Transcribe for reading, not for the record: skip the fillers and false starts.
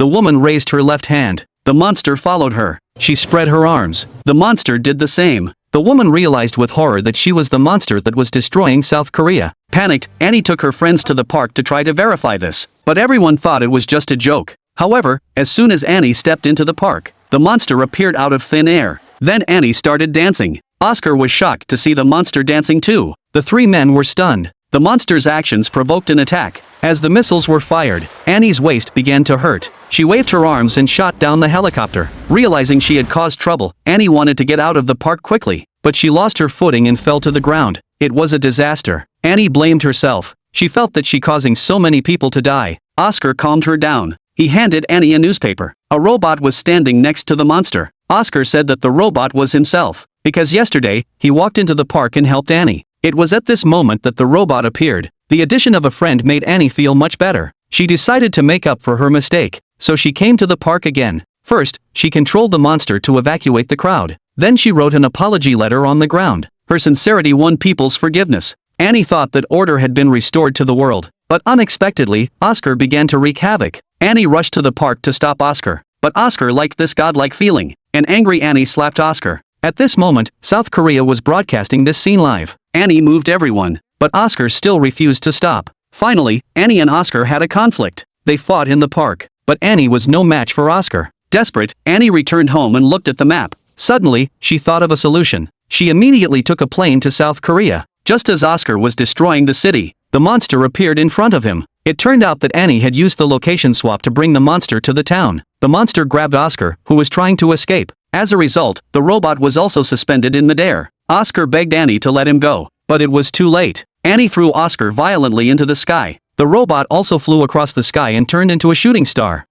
The woman raised her left hand. The monster followed her. She spread her arms. The monster did the same. The woman realized with horror that she was the monster that was destroying South Korea. Panicked, Annie took her friends to the park to try to verify this. But everyone thought it was just a joke. However, as soon as Annie stepped into the park, the monster appeared out of thin air. Then Annie started dancing. Oscar was shocked to see the monster dancing too. The three men were stunned. The monster's actions provoked an attack. As the missiles were fired, Annie's waist began to hurt. She waved her arms and shot down the helicopter. Realizing she had caused trouble, Annie wanted to get out of the park quickly, but she lost her footing and fell to the ground. It was a disaster. Annie blamed herself. She felt that she causing so many people to die. Oscar calmed her down. He handed Annie a newspaper. A robot was standing next to the monster. Oscar said that the robot was himself, because yesterday, he walked into the park and helped Annie. It was at this moment that the robot appeared. The addition of a friend made Annie feel much better. She decided to make up for her mistake, so she came to the park again. First, she controlled the monster to evacuate the crowd. Then she wrote an apology letter on the ground. Her sincerity won people's forgiveness. Annie thought that order had been restored to the world. But unexpectedly, Oscar began to wreak havoc. Annie rushed to the park to stop Oscar. But Oscar liked this godlike feeling. An angry Annie slapped Oscar. At this moment, South Korea was broadcasting this scene live. Annie moved everyone, but Oscar still refused to stop. Finally, Annie and Oscar had a conflict. They fought in the park, but Annie was no match for Oscar. Desperate, Annie returned home and looked at the map. Suddenly, she thought of a solution. She immediately took a plane to South Korea. Just as Oscar was destroying the city, the monster appeared in front of him. It turned out that Annie had used the location swap to bring the monster to the town. The monster grabbed Oscar, who was trying to escape. As a result, the robot was also suspended in midair. Oscar begged Annie to let him go, but it was too late. Annie threw Oscar violently into the sky. The robot also flew across the sky and turned into a shooting star.